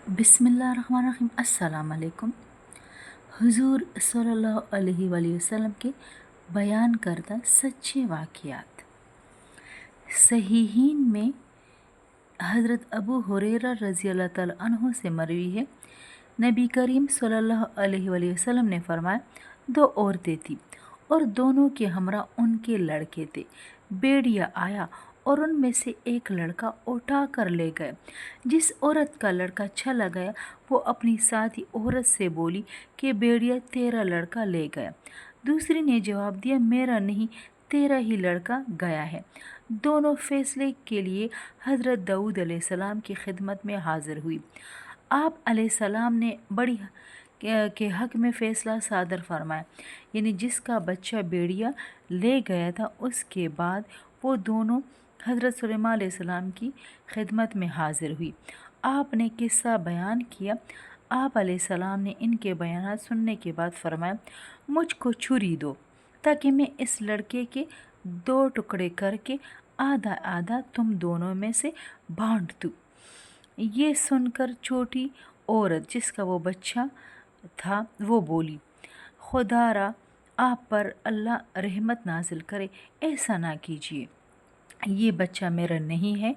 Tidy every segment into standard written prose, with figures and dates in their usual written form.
बिस्मिल्लाहिर्रहमानिर्रहीम। अस्सलाम वालेकुम। हुजूर सल्लल्लाहु अलैहि वसल्लम के बयान करदा सच्चे वाक़ियात। सहीहीन में हज़रत अबू हुरैरा रज़ी अल्लाह ताला अन्हु से मरवी है, नबी करीम सल्लल्लाहु अलैहि वसल्लम ने फरमाया, दो औरतें थीं और दोनों के हमरा उनके लड़के थे। भेड़िया आया और उनमें से एक लड़का उठा कर ले गया। जिस औरत का लड़का चला गया वो अपनी साथी औरत से बोली कि भेड़िया तेरा लड़का ले गया। दूसरी ने जवाब दिया, मेरा नहीं, तेरा ही लड़का गया है। दोनों फैसले के लिए हज़रत दाऊद अलैहिस्सलाम की खिदमत में हाजिर हुई। आप अलैहिस्सलाम ने बड़ी के हक़ में फ़ैसला सादर फरमाया, यानी जिसका बच्चा भेड़िया ले गया था। उसके बाद वो दोनों हज़रत सुलेमान अलैहिस्सलाम की खिदमत में हाजिर हुई। आपने किस्सा बयान किया। आप अलैहिस्सलाम ने इनके बयान सुनने के बाद फरमाया, मुझको छुरी दो ताकि मैं इस लड़के के दो टुकड़े करके आधा आधा तुम दोनों में से बांट दूँ। ये सुनकर छोटी औरत जिसका वो बच्चा था वो बोली, खुदारा आप पर अल्लाह रहमत नाजिल करे, ऐसा ना कीजिए, ये बच्चा मेरा नहीं है,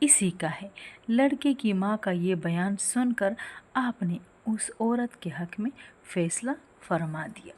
इसी का है। लड़के की माँ का ये बयान सुनकर आपने उस औरत के हक़ में फ़ैसला फरमा दिया।